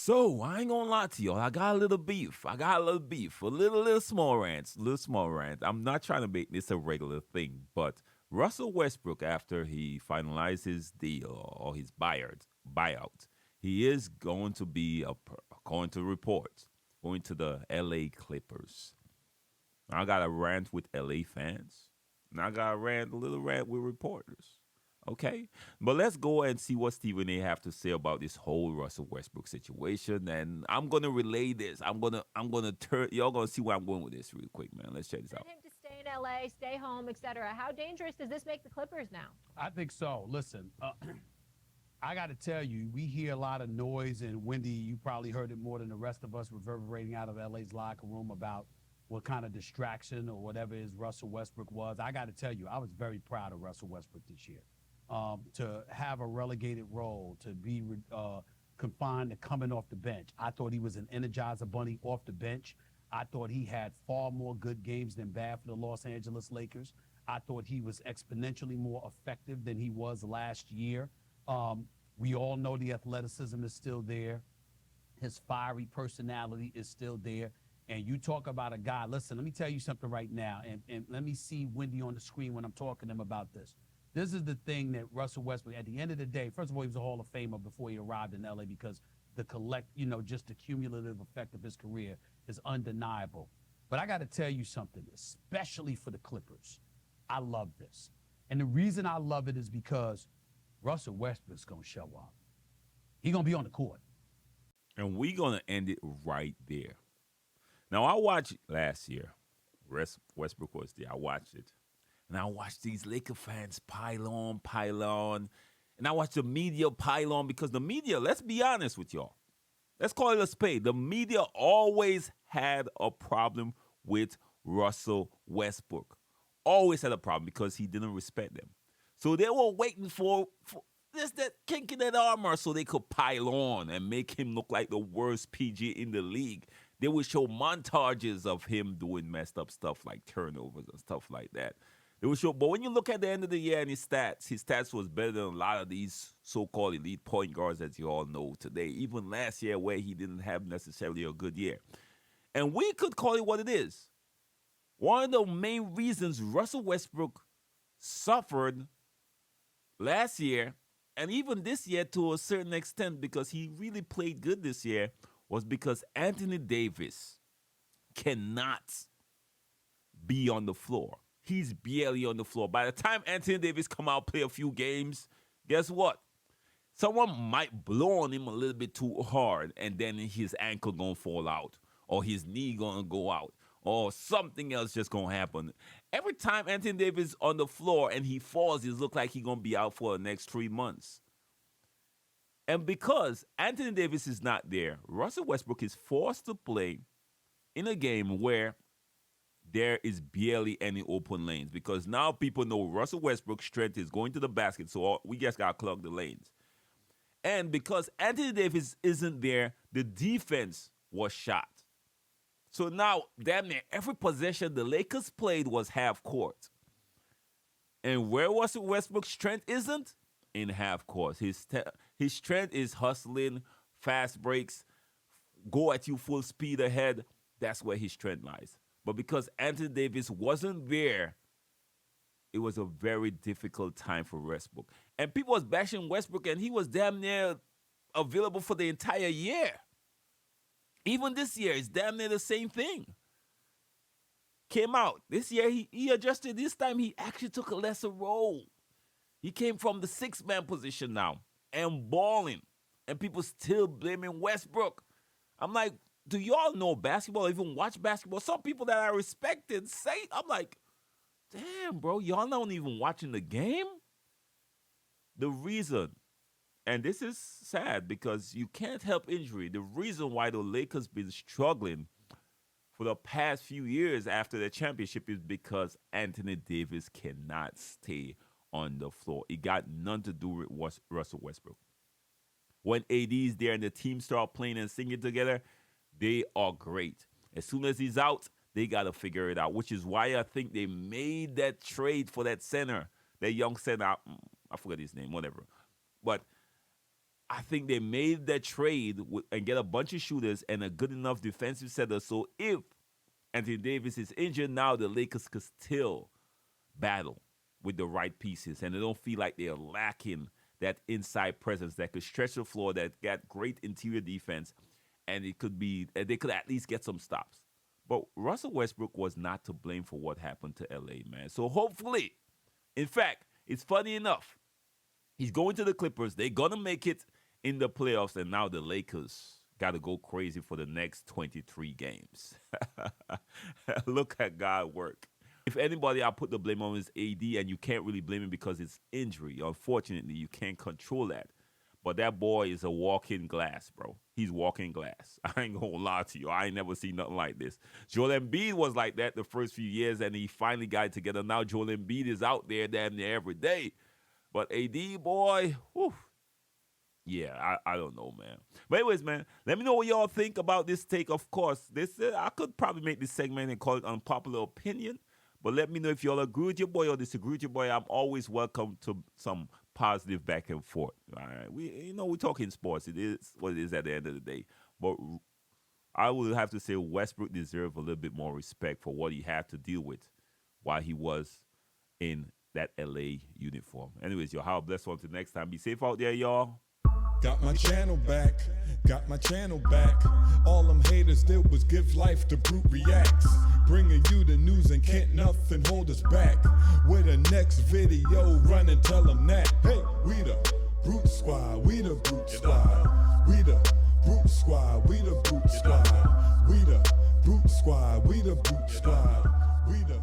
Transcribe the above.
So I ain't gonna lie to y'all. I got a little beef. A little small rants. Little small rant. I'm not trying to make this a regular thing, but Russell Westbrook, after he finalized his deal or his buyout, he is going to be, according to reports, going to the LA Clippers. I got a rant with LA fans, and I got a little rant with reporters. Okay, but let's go and see what Stephen A. have to say about this whole Russell Westbrook situation, and I'm gonna relay this. I'm gonna turn. Y'all gonna see where I'm going with this real quick, man. Let's check this Want out. him to stay in LA, stay home, etc. How dangerous does this make the Clippers now? I think so. Listen, I got to tell you, we hear a lot of noise, and Wendy, you probably heard it more than the rest of us reverberating out of LA's locker room about what kind of distraction or whatever is Russell Westbrook was. I got to tell you, I was very proud of Russell Westbrook this year. To have a relegated role, to be confined to coming off the bench. I thought he was an energizer bunny off the bench. I thought he had far more good games than bad for the Los Angeles Lakers. I thought he was exponentially more effective than he was last year. We all know the athleticism is still there. His fiery personality is still there. And you talk about a guy, listen, let me tell you something right now. And let me see Wendy on the screen when I'm talking to him about this. This is the thing that Russell Westbrook, at the end of the day, first of all, he was a Hall of Famer before he arrived in LA because just the cumulative effect of his career is undeniable. But I got to tell you something, especially for the Clippers. I love this. And the reason I love it is because Russell Westbrook's going to show up. He's going to be on the court. And we gonna end it right there. Now I watched last year. Westbrook was there. I watched it. And I watched these Laker fans pile on. And I watched the media pile on because the media, let's be honest with y'all. Let's call it a spade. The media always had a problem with Russell Westbrook. Always had a problem because he didn't respect them. So they were waiting for just that kink in that armor so they could pile on and make him look like the worst PG in the league. They would show montages of him doing messed up stuff like turnovers and stuff like that. They would show, but when you look at the end of the year and his stats was better than a lot of these so-called elite point guards that you all know today. Even last year where he didn't have necessarily a good year. And we could call it what it is. One of the main reasons Russell Westbrook suffered last year and even this year to a certain extent because he really played good this year was because Anthony Davis cannot be on the floor. He's barely on the floor. By the time Anthony Davis come out play a few games, guess what? Someone might blow on him a little bit too hard and then his ankle gonna fall out or his knee gonna go out or something else just gonna happen. Every time Anthony Davis on the floor and he falls, it look like he gonna be out for the next 3 months. And because Anthony Davis is not there, Russell Westbrook is forced to play in a game where there is barely any open lanes because now people know Russell Westbrook's strength is going to the basket, so we just got to clog the lanes. And because Anthony Davis isn't there, the defense was shot. So now, damn near every possession the Lakers played was half court. And where Russell Westbrook's strength isn't? In half court. His strength is hustling, fast breaks, go at you full speed ahead. That's where his strength lies. But because Anthony Davis wasn't there, it was a very difficult time for Westbrook. And people was bashing Westbrook, and he was damn near available for the entire year. Even this year, it's damn near the same thing. Came out. This year, he adjusted. This time, he actually took a lesser role. He came from the six-man position now and balling. And people still blaming Westbrook. I'm like, do y'all know basketball, even watch basketball? Some people that I respected say, I'm like, damn, bro, y'all not even watching the game? The reason, and this is sad because you can't help injury. The reason why the Lakers been struggling for the past few years after the championship is because Anthony Davis cannot stay on the floor. It got nothing to do with Russell Westbrook. When AD is there and the team start playing and singing together, they are great. As soon as he's out, they got to figure it out, which is why I think they made that trade for that center, that young center. I forgot his name, whatever. But I think they made that trade and get a bunch of shooters and a good enough defensive setter. So if Anthony Davis is injured, now the Lakers could still battle with the right pieces, and they don't feel like they're lacking that inside presence that could stretch the floor, that got great interior defense, and they could at least get some stops. But Russell Westbrook was not to blame for what happened to LA, man. So hopefully, in fact, it's funny enough, he's going to the Clippers. They're going to make it in the playoffs, and now the Lakers got to go crazy for the next 23 games. Look at God work. If anybody, I'll put the blame on is AD, and you can't really blame him because it's injury. Unfortunately, you can't control that. But that boy is a walking glass, bro. He's walking glass. I ain't going to lie to you. I ain't never seen nothing like this. Joel Embiid was like that the first few years, and he finally got it together. Now Joel Embiid is out there damn near every day. But AD, boy, whew. Yeah, I don't know, man. But anyways, man, let me know what y'all think about this take. Of course, I could probably make this segment and call it unpopular opinion. But let me know if y'all agree with your boy or disagree with your boy. I'm always welcome to some positive back and forth. All right, we're talking sports. It is what it is at the end of the day. But I would have to say Westbrook deserves a little bit more respect for what he had to deal with while he was in that LA uniform. Anyways, y'all, have a blessed one till next time. Be safe out there, y'all. Got my channel back, got my channel back. All them haters did was give life to Brute Reacts. Bringing you the news and can't nothing hold us back. With the next video, run and tell them that. Hey, we the Brute Squad, we the Brute Squad. We the Brute Squad, we the Brute Squad. We the Brute Squad, we the Brute Squad. We the